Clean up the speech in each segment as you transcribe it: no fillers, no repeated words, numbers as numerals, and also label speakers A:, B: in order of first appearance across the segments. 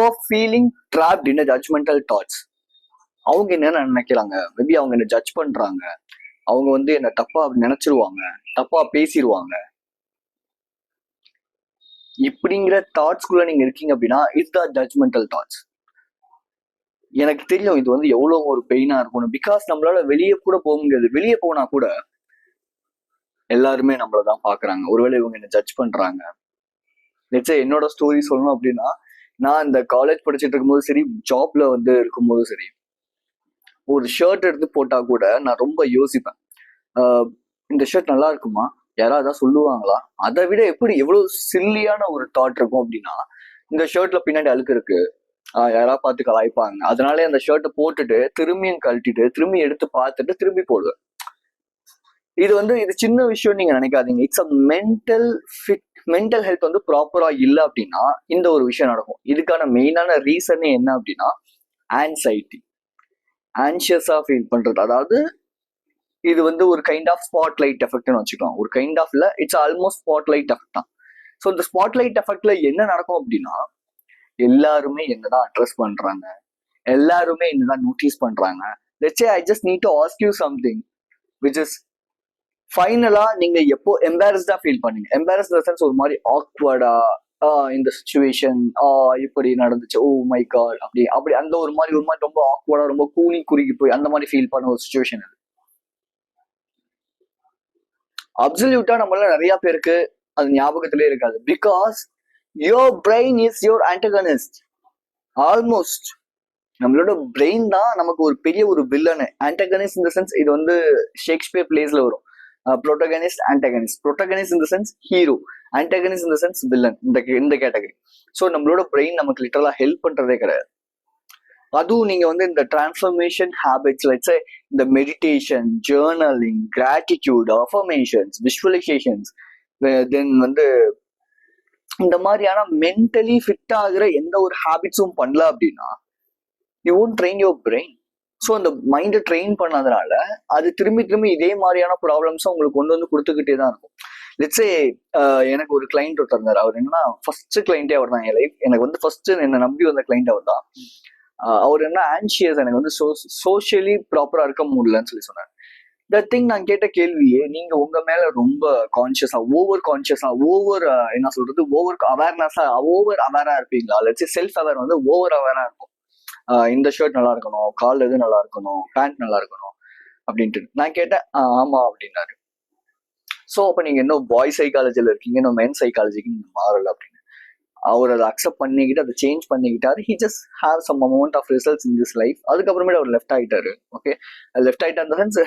A: Of feeling trapped in judgmental thoughts. அவங்க என்ன நினைக்கிறாங்க, மேபி அவங்க என்ன ஜட்ஜ் பண்றாங்க, அவங்க வந்து என்ன தப்பா நினைச்சிருவாங்க, தப்பா பேசிடுவாங்க, இப்படிங்கிற தாட்ஸ்குள்ள நீங்க இருக்கீங்க அப்படின்னா இதுதான் ஜட்ஜ்மெண்டல் தாட்ஸ். எனக்கு தெரியும் இது வந்து எவ்வளவு ஒரு பெயினா இருக்கணும். பிகாஸ் நம்மளால வெளியே கூட போக முடியாது. வெளியே போனா கூட எல்லாருமே நம்மளதான் பாக்குறாங்க. ஒருவேளை இவங்க என்ன ஜட்ஜ் பண்றாங்க. நிச்சயம் என்னோட ஸ்டோரி சொல்லணும் அப்படின்னா, நான் இந்த காலேஜ் படிச்சுட்டு இருக்கும்போது சரி, ஜாப்ல வந்து இருக்கும்போது சரி, ஒரு ஷர்ட் எடுத்து போட்டா கூட நான் ரொம்ப யோசிப்பேன். இந்த ஷர்ட் நல்லா இருக்குமா, யாராவது சொல்லுவாங்களா, அதை விட எப்படி எவ்வளவு சில்லியான ஒரு தாட் இருக்கும் அப்படின்னா, இந்த ஷர்ட்ல பின்னாடி அழுக்கு இருக்கு, யாராவது பார்த்து கலாய்ப்பாங்க, அதனாலே அந்த ஷர்ட்டை போட்டுட்டு திரும்பியும் கழட்டிட்டு திரும்பி எடுத்து பார்த்துட்டு திரும்பி போடுவேன். இது வந்து இது சின்ன விஷயம் நீங்க நினைக்காதீங்க. இட்ஸ் அ மென்டல் ஹெல்த் வந்து ப்ராப்பரா இல்லை அப்படின்னா இந்த ஒரு விஷயம் நடக்கும். இதுக்கான மெயினான ரீசனே என்ன அப்படின்னா ஆன்சைட்டி, ஆன்சியஸா ஃபீல் பண்றது. அதாவது இது வந்து ஒரு கைண்ட் ஆஃப் ஸ்பாட்லைட் எஃபெக்ட்னு வச்சுக்கலாம். ஒரு கைண்ட் ஆஃப் இல்ல, இட்ஸ் ஆல்மோஸ்ட் ஸ்பாட்லைட் எஃபெக்ட் தான். ஸோ இந்த ஸ்பாட்லைட் எஃபெக்ட்ல என்ன நடக்கும் அப்படின்னா, எல்லாருமே என்னதான் அட்ரஸ் பண்றாங்க, எல்லாருமே என்னதான் நோட்டீஸ் பண்றாங்க. Let's say I just need to ask you something which is ஃபைனலா நீங்க எப்போ எம்பாரஸ்டா ஃபீல் பண்ணீங்க? எம்பாரஸ் சென்ஸ் ஒரு மாதிரி ஆக்வர்டா, இந்த சுச்சுவேஷன் இப்படி நடந்துச்சு, ஓ மை காட், அப்படி அப்படி அந்த ஒரு மாதிரி ரொம்ப ஆக்வர்டா, ரொம்ப கூனி குறுகி போய் அந்த மாதிரி ஃபீல் பண்ண ஒரு சுச்சுவேஷன் அது. அப்சல்யூட்டா நம்மள நிறைய பேருக்கு அது ஞாபகத்திலே இருக்காது. Because your brain is your antagonist. Almost நம்மளோட பிரெயின் தான் நமக்கு ஒரு பெரிய ஒரு வில்லனு. ஆன்டகனிஸ்ட் இந்த சென்ஸ் இது வந்து ஷேக்ஸ்பியர் பிளேஸ்ல வரும். Protagonist, antagonist. ப்ரோட்டகனிஸ்ட் இந்த சென்ஸ் ஹீரோ, ஆன்டகனிஸ்ட் இந்த சென்ஸ் வில்லன், இந்த கேட்டகரி. ஸோ நம்மளோட பிரெயின் நமக்கு லிட்டரலா ஹெல்ப் பண்றதே கிடையாது. அதுவும் நீங்க வந்து இந்த டிரான்ஸ்ஃபர்மேஷன் ஹேபிட்ஸ், லெட்ஸ் இந்த meditation, journaling, gratitude, affirmations, visualisations, then வந்து இந்த மாதிரியான மென்டலி ஃபிட் ஆகுற எந்த ஒரு ஹேபிட்ஸும் பண்ணல அப்படின்னா you won't train your brain. So அந்த மைண்டை ட்ரெயின் பண்ணதுனால அது திரும்பி இதே மாதிரியான ப்ராப்ளம்ஸும் உங்களுக்கு கொண்டு வந்து கொடுத்துக்கிட்டே தான் இருக்கும். லெட்ஸே எனக்கு ஒரு கிளைண்ட் ஒருத்தர் இருந்தார். அவர் என்னன்னா ஃபர்ஸ்ட் கிளைண்டே அவர் தான் என் லைஃப். எனக்கு வந்து ஃபர்ஸ்ட் என்னை நம்பி வந்த கிளைண்ட் அவர் தான். அவர் என்ன ஆன்ஷியஸ், எனக்கு வந்து சோஷியலி ப்ராப்பரா இருக்க முடியலன்னு சொல்லி சொன்னார். த திங் நான் கேட்ட கேள்வியே, நீங்க உங்க மேல ரொம்ப கான்சியஸா, ஓவர் என்ன சொல்றது, ஓவர் அவேரா இருப்பீங்களா? லெட்ஸ் செல்ஃப் அவேர் வந்து ஓவர் அவேரா இருக்கும். இந்த ஷர்ட் நல்லா இருக்கணும், கால் எது நல்லா இருக்கணும், பேண்ட் நல்லா இருக்கணும் அப்படின்ட்டு நான் கேட்டேன். ஆமா அப்படின்னாரு. ஸோ அப்ப நீங்க இன்னும் பாய் சைக்காலஜில இருக்கீங்க, இன்னும் மென் சைக்காலஜிக்கு நீங்க மாறல அப்படின்னு. அவர் அதை அக்செப்ட் பண்ணிக்கிட்டு அதை சேஞ்ச் பண்ணிக்கிட்டாரு. He just have some amount of results in this life. அதுக்கப்புறமேட்டு அவர் லெஃப்ட் ஆயிட்டாரு. ஓகே, லெஃப்ட் ஆயிட்டா அந்த சென்ஸ்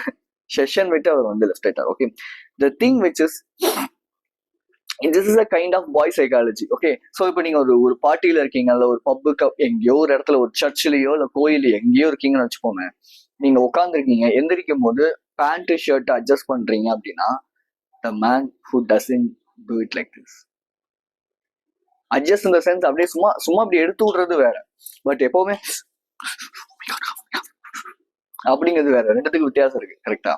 A: செஷன் விட்டு அவர் வந்து லெஃப்ட் ஆயிட்டார். Okay, the thing which is this is a kind of boy psychology. Okay, so இப்போ நீங்க ஒரு பார்ட்டியில இருக்கீங்க, அல்ல ஒரு பப்புக்கு எங்கேயோ ஒரு இடத்துல, ஒரு சர்ச்சிலேயோ இல்லை கோயிலையோ எங்கேயோ இருக்கீங்கன்னு வச்சுப்போங்க. நீங்க உட்காந்துருக்கீங்க, எந்திரிக்கும் போது பேண்ட் ஷர்ட் அட்ஜஸ்ட் பண்றீங்க அப்படின்னா the man who doesn't do it like this. adjust in the sense அப்படியே சும்மா அப்படி எடுத்து விடுறது வேற, பட் எப்பவுமே அப்படிங்கிறது வேற. ரெண்டுத்துக்கு வித்தியாசம் இருக்கு. கரெக்டா?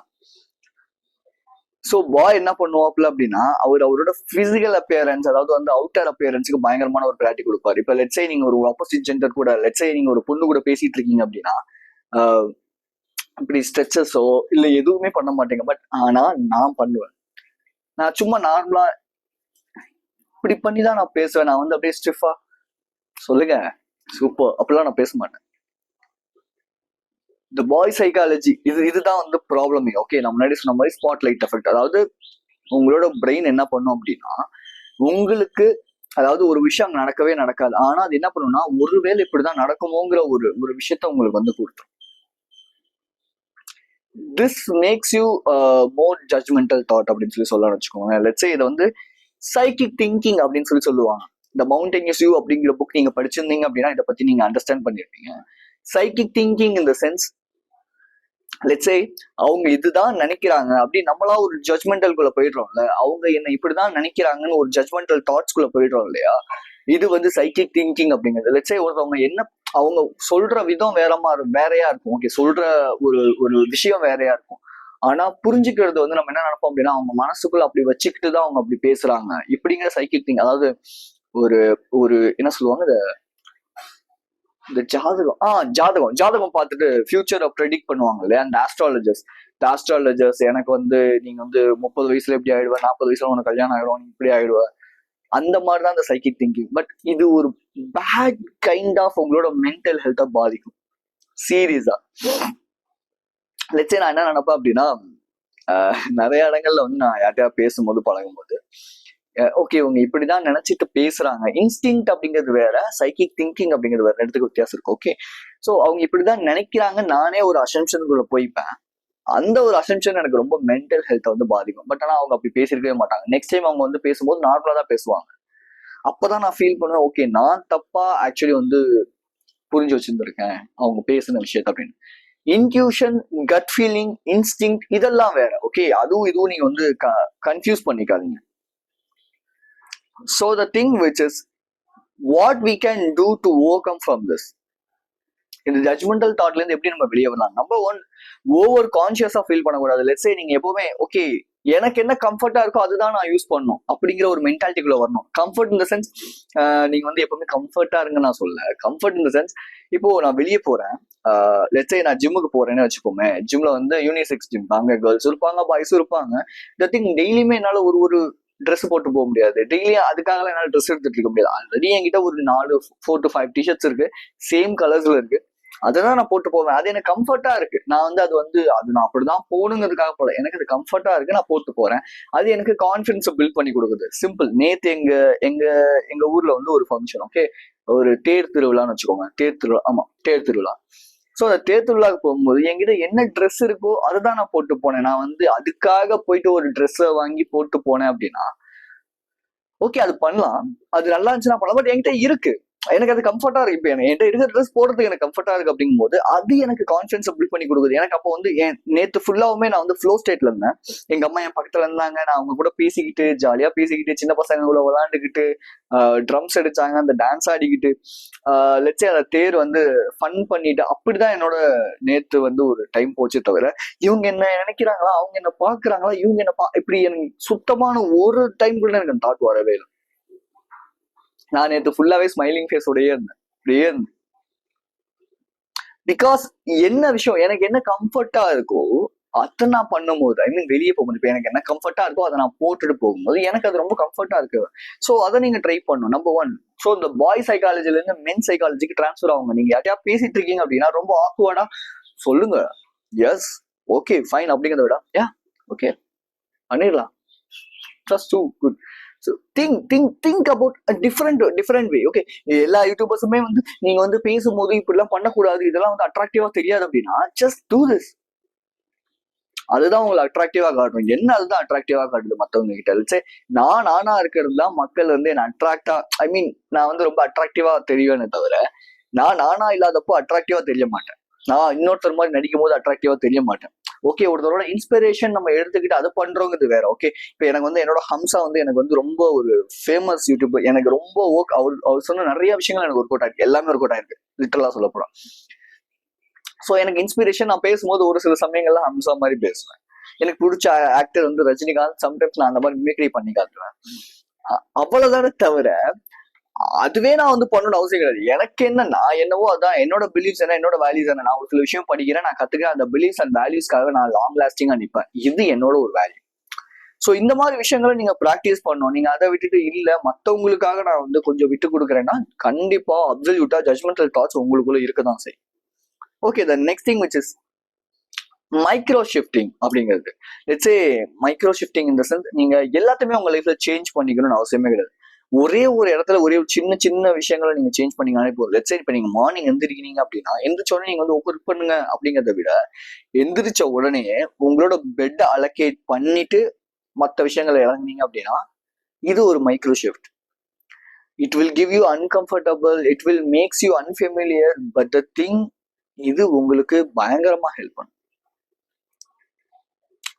A: ஸோ பாய் என்ன பண்ணுவாப்ல அப்படின்னா, அவரோட பிசிக்கல் அப்பியரன்ஸ், அதாவது வந்து அவுட்டர் அப்பியரன்ஸுக்கு பயங்கரமான ஒரு பிராட்டி கொடுப்பாரு. இப்போ லெட்ஸே நீங்க ஒரு ஆப்போசிட் ஜெண்டர் கூட, லெட்ஸே நீங்க ஒரு பொண்ணு கூட பேசிட்டு இருக்கீங்க அப்படின்னா இப்படி ஸ்ட்ரெச்சஸோ இல்லை எதுவுமே பண்ண மாட்டீங்க. பட் ஆனா நான் பண்ணுவேன். நான் சும்மா நார்மலா இப்படி பண்ணிதான் நான் பேசுவேன். நான் வந்து அப்படியே ஸ்டிஃபா சொல்லுங்க சூப்பர் அப்படிலாம் நான் பேச மாட்டேன். இந்த பாய் சைக்காலஜி இதுதான் வந்து ப்ராப்ளமே. ஓகே, நான் முன்னாடி சொன்ன மாதிரி ஸ்பாட்லைட் எஃபெக்ட். அதாவது உங்களோட பிரெயின் என்ன பண்ணும் அப்படின்னா, உங்களுக்கு அதாவது ஒரு விஷயம் நடக்கவே நடக்காது, ஆனா அது என்ன பண்ணும்னா ஒருவேளை இப்படிதான் நடக்குமோங்கிற ஒரு விஷயத்த உங்களுக்கு வந்து கொடுத்துரும். This makes you more judgemental thought அப்படின்னு சொல்லலாம் வச்சுக்கோங்க. லெட்ஸ் சே இதை வந்து சைக்கிக் திங்கிங் அப்படின்னு சொல்லுவாங்க. இந்த மவுண்டனியஸ் வியூ அப்படிங்கிற புக் நீங்க படிச்சிருந்தீங்க அப்படின்னா இதை பத்தி நீங்க அண்டர்ஸ்டாண்ட் பண்ணிருப்பீங்க. சைக்கிக் திங்கிங் இந்த சென்ஸ், லெட்ஸ் சே அவங்க இதுதான் நினைக்கிறாங்க அப்படி நம்மளா ஒரு ஜட்ஜ்மெண்டல்குள்ள போயிடுறோம்ல, அவங்க என்ன இப்படிதான் நினைக்கிறாங்கன்னு ஒரு ஜட்ஜ்மெண்டல் தாட்ஸ்குள்ள போயிடுறோம் இல்லையா, இது வந்து சைக்கிக் திங்கிங் அப்படிங்கிறது. லெட்ஸ் சே ஒருத்தவங்க என்ன அவங்க சொல்ற விதம் வேறையா இருக்கும். ஓகே, சொல்ற ஒரு விஷயம் வேறையா இருக்கும், ஆனா புரிஞ்சுக்கிறது வந்து நம்ம என்ன நினைப்போம் அப்படின்னா அவங்க மனசுக்குள்ள அப்படி வச்சுக்கிட்டு தான் அவங்க அப்படி பேசுறாங்க இப்படிங்கிற சைக்கிக் திங். அதாவது ஒரு என்ன சொல்லுவாங்க, இந்த ஜாதகம் பார்த்துட்டு ஃபியூச்சரை ப்ரெடிக்ட் பண்ணுவாங்க இல்லையா அந்த ஆஸ்ட்ராலஜர்ஸ் எனக்கு வந்து நீங்க வந்து 30 வயசுல இப்படி ஆயிடுவ, 40 வயசுல உனக்கு கல்யாணம் ஆயிடும், நீ இப்படி ஆயிடுவ, அந்த மாதிரிதான் அந்த சைக்கிக் திங்கிங். பட் இது ஒரு பேட் கைண்ட் ஆஃப் உங்களோட மென்டல் ஹெல்த்தை பாதிக்கும் சீரியஸா. லெட்ஸே நான் என்ன நினைப்பேன் அப்படின்னா, நிறைய இடங்கள்ல வந்து நான் யார்கிட்டயா பேசும்போது பழகும்போது ஓகே இவங்க இப்படிதான் நினைச்சிட்டு பேசுறாங்க, இன்ஸ்டிங் அப்படிங்கிறது வேற, சைக்கிக் திங்கிங் அப்படிங்கிறது வேற, இடத்துக்கு வித்தியாசம் இருக்கு. ஓகே ஸோ அவங்க இப்படிதான் நினைக்கிறாங்க, நானே ஒரு அசம்ஷனுக்குள்ள போய்ப்பேன். அந்த ஒரு அசம்ஷன் எனக்கு ரொம்ப மென்டல் ஹெல்த்தை வந்து பாதிக்கும். பட் ஆனா அவங்க அப்படி பேசிருக்கவே மாட்டாங்க. நெக்ஸ்ட் டைம் அவங்க வந்து பேசும்போது நார்மலா தான் பேசுவாங்க. அப்பதான் நான் ஃபீல் பண்ணுவேன், ஓகே நான் தப்பா ஆக்சுவலி வந்து புரிஞ்சு வச்சிருந்திருக்கேன் அவங்க பேசுன விஷயத்த அப்படின்னு. இன்ட்யூஷன், கட் ஃபீலிங், இன்ஸ்டிங் இதெல்லாம் வேற. ஓகே அதுவும் இதுவும் நீங்க வந்து கன்ஃபியூஸ் பண்ணிக்காதீங்க. So the thing which is what we can do to overcome from this, இந்த ஜட்ஜ்மெண்டல் தாட்ல இருந்து எப்படி நம்ம வெளியே வரலாம்? நம்பர் 1, ஓவர் கான்சியஸா ஃபீல் பண்ணக்கூடாது. லெட்ஸ் சே நீங்க எப்பவுமே ஓகே எனக்கு என்ன கம்ஃபர்ட்டா இருக்கோ அதுதான் நான் யூஸ் பண்ணணும் அப்படிங்கிற ஒரு மென்டாலிட்டிக்குள்ள வரணும். கம்ஃபர்ட் இன் த சென்ஸ் நீங்க வந்து எப்பவுமே கம்ஃபர்ட்டா இருங்க நான் சொல்ல. கம்ஃபர்ட் இன் த சென்ஸ் இப்போ நான் வெளியே போறேன், லெட்ஸ் சே நான் ஜிம்முக்கு போறேன்னு வச்சுப்போமே, ஜிம்ல வந்து யூனிசெக்ஸ் ஜிம், அங்க கேர்ள்ஸ் இருப்பாங்க, பாய்ஸும் இருப்பாங்க. த திங் டெய்லியுமே என்னால ஒரு ட்ரெஸ் போட்டு போக முடியாது, டெய்லியும் அதுக்காக என்னால ட்ரெஸ் எடுத்துட்டு இருக்க முடியாது. ஆல்ரெடி என்கிட்ட ஒரு 4 to 5 டிஷர்ட்ஸ் இருக்கு, சேம் கலர்ஸ்ல இருக்கு, அததான் நான் போட்டு போவேன். அது எனக்கு கம்ஃபர்ட்டா இருக்கு. நான் வந்து அது நான் அப்படிதான் போகணுங்கிறதுக்காக போல, எனக்கு அது கம்ஃபர்ட்டா இருக்கு, நான் போட்டு போறேன். அது எனக்கு கான்ஃபிடன்ஸை பில்ட் பண்ணி கொடுக்குது. சிம்பிள். நேத்து எங்க ஊர்ல வந்து ஒரு ஃபங்க்ஷன், ஓகே ஒரு தேர் திருவிழான்னு வச்சுக்கோங்க. தேர் திருவிழா. ஸோ அந்த தேர் திருவிழாவுக்கு போகும்போது என்கிட்ட என்ன ட்ரெஸ் இருக்கோ அதுதான் நான் போட்டு போனேன். நான் வந்து அதுக்காக போயிட்டு ஒரு ட்ரெஸ்ஸை வாங்கி போட்டு போனேன் அப்படின்னா ஓகே அது பண்ணலாம், அது நல்லா இருந்துச்சுன்னா பண்ணலாம். பட் என்கிட்ட இருக்கு, எனக்கு அது கம்ஃபர்ட்டா இருக்கு. இப்போ என்கிட்ட இருக்கிற ட்ரெஸ் போடுறதுக்கு எனக்கு கம்ஃபர்ட்டா இருக்கு அப்படிங்கும் போது அது எனக்கு கான்ஃபிடன்ஸ் பில்ட் பண்ணி கொடுக்குது. எனக்கு அப்போ வந்து நேற்று ஃபுல்லாவுமே நான் வந்து ஃப்ளோ ஸ்டேட்ல இருந்தேன். எங்க அம்மா என் பக்கத்துல இருந்தாங்க, நான் அவங்க கூட பேசிக்கிட்டு ஜாலியா பேசிக்கிட்டு சின்ன பசங்க கூட விளையாண்டுக்கிட்டு ட்ரம்ஸ் அடிச்சாங்க, அந்த டான்ஸ் ஆடிக்கிட்டு லெட்ஸே அந்த தேர் வந்து ஃபன் பண்ணிட்டு அப்படிதான் என்னோட நேற்று வந்து ஒரு டைம் போச்சே தவிர இவங்க என்ன நினைக்கிறாங்களா, அவங்க என்ன பாக்குறாங்களா, இவங்க என்ன இப்படி எனக்கு சுத்தமான ஒரு டைம் கூட எனக்கு தாட் வரவே இல்லை. நான் நேற்று ஃபுல்லாவே ஸ்மைலிங் ஃபேஸோடயே இருந்தேன். பிகாஸ் என்ன விஷயம் எனக்கு என்ன கம்ஃபர்ட்டா இருக்கோ அதை நான் பண்ணும்போது, ஐ மீன் வெளியே போகும்போது இப்போ எனக்கு என்ன கம்ஃபர்ட்டா இருக்கோ அதை நான் போட்டுட்டு போகும்போது எனக்கு அது ரொம்ப கம்ஃபர்ட்டா இருக்கு. ஸோ அதை நீங்க ட்ரை பண்ணணும். நம்பர் 1. ஸோ இந்த பாய் சைக்காலஜில இருந்து மென் சைக்காலஜிக்கு டிரான்ஸ்ஃபர் ஆகுங்க. நீங்க யார்ட்டையா பேசிட்டு இருக்கீங்க அப்படின்னா ரொம்ப ஆக்வர்டா சொல்லுங்க, எஸ் ஓகே ஃபைன் அப்படிங்கிறத விட யா ஓகே பண்ணிடலாம், just do good. So think about a different way. Okay எல்லா யூடியூபர்ஸுமே வந்து நீங்க வந்து பேசும்போது இப்படிலாம் பண்ணக்கூடாது, இதெல்லாம் வந்து அட்ராக்டிவா தெரியாது அப்படின்னா ஜஸ்ட் டூ திஸ். அதுதான் உங்களை அட்ராக்டிவா காட்டும். என்ன அதுதான் அட்ராக்டிவா காட்டுது மற்றவங்க கிட்ட. நானா இருக்கிறது தான் மக்கள் வந்து என்ன அட்ராக்டா, ஐ மீன் நான் வந்து ரொம்ப அட்ராக்டிவா தெரியுவேன்னு தவிர நானா இல்லாதப்போ அட்ராக்டிவா தெரிய மாட்டேன். நான் இன்னொருத்தர் மாதிரி நடிக்கும் போது அட்ராக்டிவா தெரிய மாட்டேன். ஓகே ஒருத்தரோட இன்ஸ்பிரேஷன் நம்ம எடுத்துக்கிட்டு அதை பண்றோங்கிறது வேற. ஓகே இப்போ எனக்கு வந்து என்னோட ஹம்சா வந்து எனக்கு வந்து ரொம்ப ஒரு ஃபேமஸ் யூடியூபர், எனக்கு ரொம்ப ஒர்க் அவர் சொன்ன நிறைய விஷயங்கள் எனக்கு ஒர்க் அவுட் ஆயிருக்கு, எல்லாமே ஒர்க் அவுட் ஆயிருக்கு லிட்டரலா சொல்ல போறோம். ஸோ எனக்கு இன்ஸ்பிரேஷன், நான் பேசும்போது ஒரு சில சமயங்கள்ல ஹம்சா மாதிரி பேசுவேன். எனக்கு பிடிச்ச ஆக்டர் வந்து ரஜினிகாந்த், சம்டைம்ஸ் நான் அந்த மாதிரி மிமிக்ரி பண்ணி காட்டுவேன். அவ்வளவுதானே தவிர அதுவே நான் வந்து பண்ணணும்னு அவசியம் கிடையாது. எனக்கு என்ன, நான் என்னவோ அதான் என்னோட பிலீஃப்ஸ் என்ன, என்னோட வேல்யூஸ் என்ன, நான் ஒரு சில விஷயம் படிக்கிறேன், நான் கத்துக்கிறேன், அந்த பிலீஃப்ஸ் அண்ட் வேல்யூஸ்க்காக நான் லாங் லாஸ்டிங்கா நிற்பேன். இது என்னோட ஒரு வேல்யூ. ஸோ இந்த மாதிரி விஷயங்களை நீங்க ப்ராக்டிஸ் பண்ணணும். நீங்க அதை விட்டுட்டு இல்ல மற்றவங்களுக்காக நான் வந்து கொஞ்சம் விட்டு கொடுக்குறேன்னா கண்டிப்பா அப்சல்யூட்டா ஜட்மெண்டல் தாட்ஸ் உங்களுக்குள்ள இருக்கதான் செய்யும். Okay the next thing which is micro shifting அப்படிங்கிறது. லெட்ஸ் சே மைக்ரோ ஷிஃப்டிங் இந்த சென்ஸ் நீங்க எல்லாத்தையுமே உங்க லைஃப்ல சேஞ்ச் பண்ணிக்கணும்னு அவசியமே கிடையாது. ஒரே ஒரு இடத்துல ஒரே ஒரு சின்ன விஷயங்களை நீங்க சேஞ்ச் பண்ணீங்கன்னாலே போதும். லெட்ஸ் சே இப்போ நீங்க மார்னிங் எந்திரிக்கிறீங்க அப்படின்னா எந்திரிச்ச உடனே நீங்க வந்து ஒர்க் பண்ணுங்க அப்படிங்கிறத விட எந்திரிச்ச உடனே உங்களோட பெட்டை அலோகேட் பண்ணிட்டு மற்ற விஷயங்களை இறங்குனீங்க அப்படின்னா இது ஒரு micro shift. It will give you uncomfortable, it will makes you unfamiliar, but the thing இது உங்களுக்கு பயங்கரமா ஹெல்ப் பண்ணும்.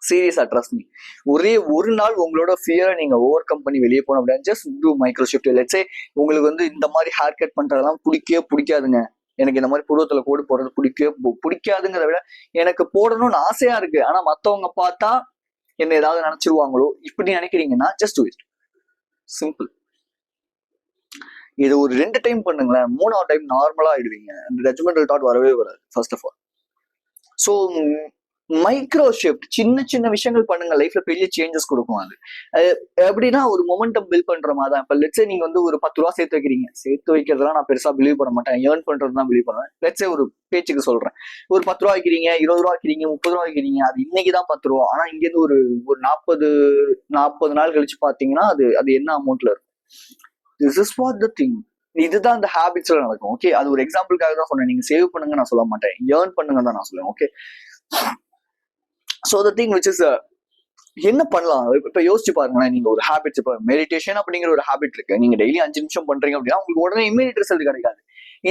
A: சீரியஸா ட்ரஸ்ட் மீ. ஒரே ஒரு நாள் உங்களோட ஃபியரை நீங்க ஓவர் கம் பண்ணி வெளியே போனோம் அப்படின்னா just do micro shift. Let's say உங்களுக்கு வந்து இந்த மாதிரி ஹேர் கட் பண்றதெல்லாம் பிடிக்காதுங்க, எனக்கு இந்த மாதிரி புருவத்துல கோடு போடுறது பிடிக்காதுங்கிறத விட எனக்கு போடணும்னு ஆசையா இருக்கு, ஆனா மத்தவங்க பார்த்தா என்ன ஏதாவது நினைச்சிருவாங்களோ இப்படி நினைக்கிறீங்கன்னா ஜஸ்ட் டூ இட். சிம்பிள். இது ஒரு 2 டைம் பண்ணுங்களேன், 3வது டைம் நார்மலா ஆயிடுவீங்க. அந்த ஜட்ஜ்மெண்டல் தாட் வரவே வராது first of all. So micro shift, சின்ன சின்ன விஷயங்கள் பண்ணுங்க, லைஃப்ல பெரிய சேஞ்சஸ் கொடுக்கும். அது எப்படின்னா ஒரு மொமெண்டம் பில்ட் பண்ற மாதிரி தான். இப்போ லெட்ஸே நீங்க வந்து ஒரு 10 ரூபா சேர்த்து வைக்கிறீங்க. சேர்த்து வைக்கிறதுலாம் நான் பெருசா பிலீவ் பண்ண மாட்டேன், ஏர்ன் பண்றது தான் பிலீவ் பண்ணுவேன். லெட்ஸே ஒரு பேச்சுக்கு சொல்றேன், ஒரு 10 ரூபா வைக்கிறீங்க, 20 ரூபா வைக்கிறீங்க, 30 ரூபா வைக்கிறீங்க. அது இன்னைக்கு தான் 10 ரூபா, ஆனா இங்க இருந்து ஒரு ஒரு 40 நாள் கழிச்சு பாத்தீங்கன்னா அது அது என்ன அமௌண்ட்ல இருக்கும். This is what the thing. இதுதான் இந்த ஹேபிட்ஸ்ல நடக்கும். ஓகே, அது ஒரு எக்ஸாம்பிளுக்காக தான் சொன்னேன். நீங்க சேவ் பண்ணுங்க நான் சொல்ல மாட்டேன், ஏர்ன் பண்ணுங்க தான் நான் சொல்லுவேன். Okay, so the thing which is என்ன பண்ணலாம். இப்ப யோசிச்சு பாருங்களேன், நீங்க ஒரு ஹேபிட்ஸ், இப்ப மெடிடேஷன் அப்படிங்கிற ஒரு ஹேபிட் இருக்கு, நீங்க டெய்லி 5 நிமிஷம் பண்றீங்க அப்படின்னா உங்களுக்கு உடனே இமீடியட் ரிசல்ட் கிடைக்காது.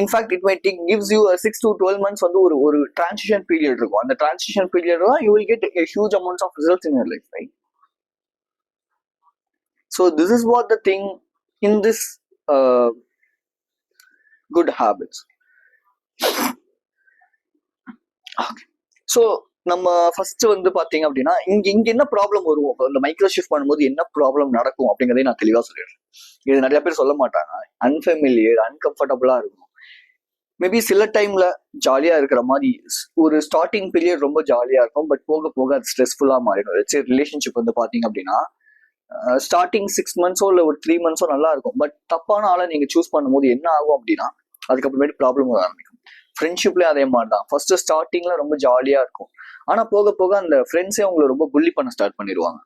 A: In fact it my take gives you 6 to 12 months வந்து ஒரு டிரான்சிஷன் பீரியட் இருக்கும். அந்த டிரான்சிஷன் பீரியட் தான் you will get a huge amounts of results in your life, right? So this is what the thing in this good habits. Okay. So நம்ம first வந்து பாத்தீங்க அப்படின்னா இங்க என்ன ப்ராப்ளம் வரும், இந்த மைக்ரோ ஷிஃப்ட் பண்ணும்போது என்ன ப்ராப்ளம் நடக்கும் அப்படிங்கறதை நான் தெளிவா சொல்லிடுறேன். இது நிறைய பேர் சொல்ல மாட்டாங்க. அன்ஃபெமிலியர், அன்கம்ஃபர்டபுளா இருக்கும். மேபி சில டைம்ல ஜாலியா இருக்கிற மாதிரி ஒரு ஸ்டார்டிங் பீரியட் ரொம்ப ஜாலியா இருக்கும், பட் போக போக அது ஸ்ட்ரெஸ்ஃபுல்லா மாறிடும். சரி, ரிலேஷன்ஷிப் வந்து பாத்தீங்க அப்படின்னா ஸ்டார்டிங் 6 months இல்ல ஒரு 3 months நல்லா இருக்கும், பட் தப்பான ஆளை நீங்க சூஸ் பண்ணும்போது என்ன ஆகும் அப்படின்னா அதுக்கப்புறமேட்டு ப்ராப்ளம் வர ஆரம்பிக்கும். ஃப்ரெண்ட்ஷிப்லயே அதே மாதிரி தான். ஃபர்ஸ்ட் ஸ்டார்டிங்ல ரொம்ப ஜாலியா இருக்கும், ஆனா போக போக அந்த ஃப்ரெண்ட்ஸே உங்களை ரொம்ப புள்ளி பண்ண ஸ்டார்ட் பண்ணிடுவாங்க.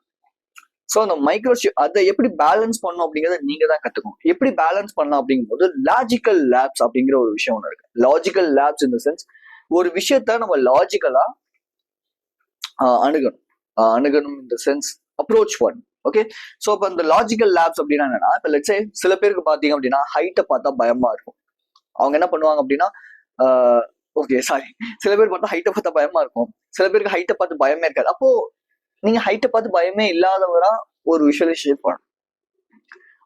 A: ஸோ அந்த மைக்ரோஷிப் அதை எப்படி பேலன்ஸ் பண்ணும் அப்படிங்கிறத நீங்க தான் கத்துக்கணும். எப்படி பேலன்ஸ் பண்ணலாம் அப்படிங்கும்போது லாஜிக்கல் லேப்ஸ் அப்படிங்கிற ஒரு விஷயம் ஒன்று இருக்கு. லாஜிக்கல் லேப்ஸ் இந்த சென்ஸ் ஒரு விஷயத்த நம்ம லாஜிக்கலா அணுகணும் இந்த சென்ஸ் அப்ரோச் பண்ணும். ஓகே, ஸோ இப்போ இந்த லாஜிக்கல் லேப்ஸ் அப்படின்னா என்னன்னா, இப்போ லெட்ஸே சில பேருக்கு பார்த்தீங்க அப்படின்னா ஹைட்டை பார்த்தா பயமா இருக்கும். அவங்க என்ன பண்ணுவாங்க அப்படின்னா ஓகே சாரி, சில பேர் பார்த்தா ஹைட்டை பார்த்தா பயமா இருக்கும், சில பேருக்கு ஹைட்டை பார்த்து பயமே இருக்காது. அப்போ நீங்க ஹைட்டை பார்த்து பயமே இல்லாதவரா ஒரு விஷுவலைசேஷன் பண்ணணும்.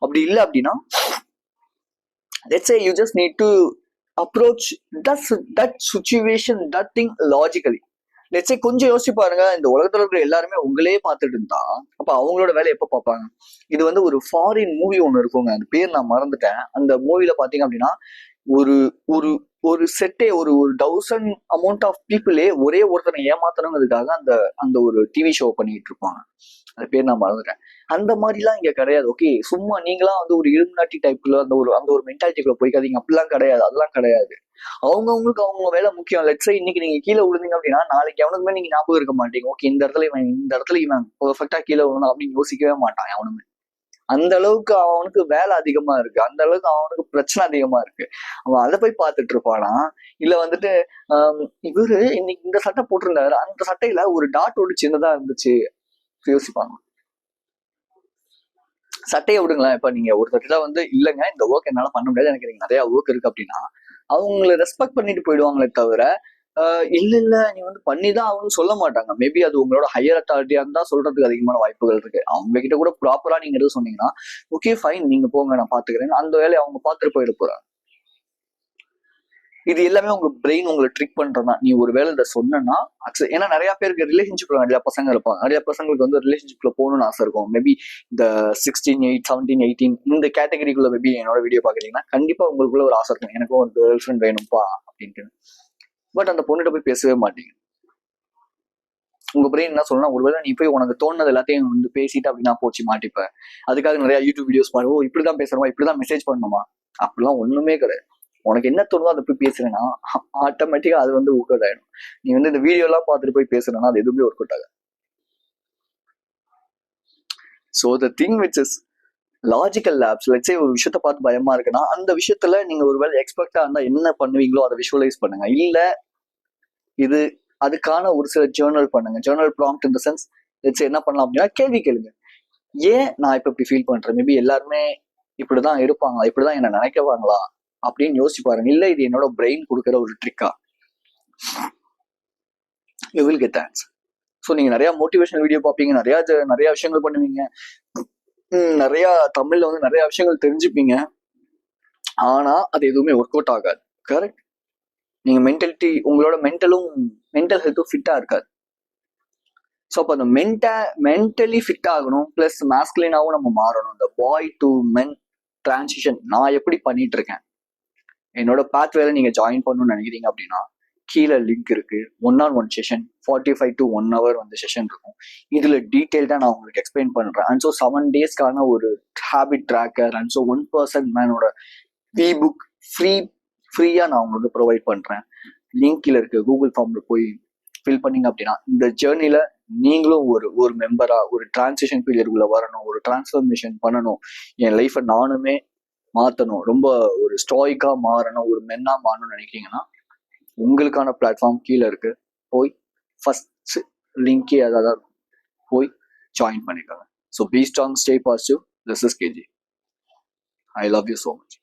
A: அப்படி இல்லை அப்படின்னா let's say you just need to approach that situation, that thing logically. Let's say கொஞ்சம் யோசிச்சு பாருங்க, இந்த உலகத்துல இருக்கிற எல்லாருமே உங்களே பார்த்துட்டு இருந்தா அப்ப அவங்களோட வேலை எப்ப பார்ப்பாங்க? இது வந்து ஒரு ஃபாரின் மூவி ஒண்ணு இருக்குங்க, அந்த பேர் நான் மறந்துட்டேன். அந்த மூவில பாத்தீங்க அப்படின்னா ஒரு ஒரு ஒரு செட்டே ஒரு 1000 அமௌண்ட் ஆஃப் பீப்புளே ஒரே ஒருத்தனை ஏமாத்தணுங்கிறதுக்காக அந்த அந்த ஒரு டிவி ஷோ பண்ணிட்டு இருப்பாங்க. அது பேர் நான் மறந்துட்டேன். அந்த மாதிரிலாம் இங்க கிடையாது. ஓகே, சும்மா நீங்களாம் வந்து ஒரு இலுமினாட்டி டைப்ல அந்த ஒரு மென்டாலிட்டிக்குள்ள போய்க்காதீங்க. அப்படிலாம் கிடையாது, அதெல்லாம் கிடையாது. அவங்கவுங்களுக்கு அவங்க வேலை முக்கியம். லெட்ஸ் இன்னைக்கு நீங்க கீழே விழுந்தீங்க அப்படின்னா நாளைக்கு எவனுக்குமே நீங்க ஞாபகம் இருக்க மாட்டீங்க. ஓகே, இந்த இடத்துல இவன் பெர்ஃபெக்டா கீழே விழணும் அப்படின்னு யோசிக்கவே மாட்டான் எவனுமே. அந்த அளவுக்கு அவனுக்கு வேலை அதிகமா இருக்கு, அந்த அளவுக்கு அவனுக்கு பிரச்சனை அதிகமா இருக்கு. அவன் அதை போய் பார்த்துட்டு இருப்பானா, இல்ல வந்துட்டு இவரு இன்னைக்கு இந்த சட்டை போட்டிருந்தாரு, அந்த சட்டையில ஒரு டாட் ஒன்று சின்னதா இருந்துச்சு யோசிப்பாங்க. சட்டையை விடுங்களேன், இப்ப நீங்க ஒரு சட்டையில வந்து இல்லைங்க இந்த ஒர்க் என்னால பண்ண முடியாது, எனக்கு நிறைய ஒர்க் இருக்கு அப்படின்னா அவங்களை ரெஸ்பெக்ட் பண்ணிட்டு போயிடுவாங்களே தவிர இல்ல நீ வந்து பண்ணிதான் அவங்க சொல்ல மாட்டாங்க. மேபி அது உங்களோட ஹையர் அத்தாரிட்டியா இருந்தா சொல்றதுக்கு அதிகமான வாய்ப்புகள் இருக்கு. அவங்க கிட்ட கூட ப்ராப்பரா நீங்க எதுவும் சொன்னீங்கன்னா ஓகே ஃபைன் நீங்க போங்க நான் பாத்துக்கிறேன், அந்த வேலையை அவங்க பார்த்துட்டு போயிட போறாங்க. இது எல்லாமே உங்க பிரெயின் உங்களை ட்ரிக் பண்றதா. நீ ஒரு வேலை இதை சொன்னா ஏன்னா நிறைய பேருக்கு ரிலேஷன்ஷிப்ல நிறைய பசங்க இருப்பாங்க, நிறைய பசங்களுக்கு வந்து ரிலேஷன்ஷிப்ல போகணும்னு ஆசை இருக்கும். மேபி இந்த 16, 8, 17, 18 இந்த கேட்டகரிக்குள்ள மேபி என்னோட வீடியோ பாக்குறீங்கன்னா கண்டிப்பா உங்களுக்குள்ள ஒரு ஆசை இருக்கும், எனக்கும் ஒரு கேர்ள் ஃப்ரெண்ட் வேணும்ப்பா அப்படின்ட்டு. பட் அந்த பொண்ணுகிட்ட போய் பேசவே மாட்டீங்க. உங்க பிரெயின் என்ன சொல்லணும், ஒருவேளை நீ போய் உனக்கு தோணுது எல்லாத்தையும் வந்து பேசிட்டு அப்படின்னா போச்சு மாட்டிப்ப. அதுக்காக நிறைய யூடியூப் வீடியோஸ் பாரு, இப்படிதான் பேசணுமா, இப்படிதான் மெசேஜ் பண்ணணுமா, அப்படிலாம் ஒண்ணுமே கிடையாது. உனக்கு என்ன தோணுதோ அதை போய் பேசுறேன்னா ஆட்டோமேட்டிக்கா அது வந்து ஒர்க் அவுட் ஆயிடும். நீ வந்து இந்த வீடியோ எல்லாம் பார்த்துட்டு போய் பேசுறேன்னா அது எதுவுமே ஒர்க் அவுட் ஆகாது. So the thing which is logical labs, let's say ஒரு விஷயத்த பார்த்து பயமா இருக்குன்னா அந்த விஷயத்துல நீங்க ஒருவேளை எக்ஸ்பெக்டா இருந்தா என்ன பண்ணுவீங்களோ அதை விஷுவலைஸ் பண்ணுங்க. இல்ல இது அதுக்கான ஒரு சில ஜேர்னல் பண்ணுங்க. ஜேர்னல் ப்ராம்ப்ட் இந்த சென்ஸ் லெட்ஸ் என்ன பண்ணலாம் அப்படின்னா கேள்வி கேளுங்க. ஏன் நான் இப்ப இப்படி ஃபீல் பண்றேன், மேபி எல்லாருமே இப்படிதான் இருப்பாங்களா, இப்படிதான் என்ன நினைக்கவாங்களா அப்படின்னு யோசிச்சு பாருங்க. இல்ல இது என்னோட பிரெயின் கொடுக்குற ஒரு ட்ரிக்கா, you will get answer. So நீங்க நிறைய மோட்டிவேஷனல் வீடியோ பார்ப்பீங்க, நிறைய விஷயங்கள் பண்ணுவீங்க, நிறைய தமிழ்ல வந்து நிறைய விஷயங்கள் தெரிஞ்சுப்பீங்க, ஆனா அது எதுவுமே ஒர்க் அவுட் ஆகாது. கரெக்ட்? நீங்க உங்களோட மென்டல் ஹெல்த்தும் ஃபிட்டா இருக்காது. ஸோ அப்போ அந்த மென்டலி ஃபிட் ஆகணும், பிளஸ் மாஸ்குலினாவும் நம்ம மாறணும். இந்த பாய் டு மென் டிரான்சிஷன் நான் எப்படி பண்ணிட்டு இருக்கேன், என்னோட பாத்வேல நீங்க ஜாயின் பண்ணணும்னு நினைக்கிறீங்க அப்படின்னா கீழே லிங்க் இருக்கு. 1-on-1 செஷன் 45 to 1 hour வந்து செஷன் இருக்கும். இதுல டீட்டெயில்டா நான் உங்களுக்கு எக்ஸ்பிளைன் பண்றேன். அண்ட் ஸோ 7 daysக்கான ஒரு ஹேபிட் ட்ராக்கர் அண்ட் ஸோ 1% மேனோட புக் ஃப்ரீயா நான் உங்களுக்கு ப்ரொவைட் பண்றேன். லிங்க் கீழே இருக்கு. கூகுள் ஃபார்ம்ல போய் ஃபில் பண்ணீங்க அப்படின்னா இந்த ஜேர்னில நீங்களும் ஒரு மெம்பரா ஒரு டிரான்சிஷன் பீரியடுக்குள்ள வரணும், ஒரு டிரான்ஸ்ஃபர்மேஷன் பண்ணணும், என் லைஃபை நானுமே மாற்றணும், ரொம்ப ஒரு ஸ்டாய்க்கா மாறணும், ஒரு மென்னா மாறணும்னு நினைக்கிறீங்கன்னா உங்களுக்கான பிளாட்ஃபார்ம் கீழே இருக்கு. போய் ஃபர்ஸ்ட் லிங்கே அதாவது போய் ஜாயின் பண்ணிக்கோங்க. So be strong, stay positive. This is KG. I love you so much.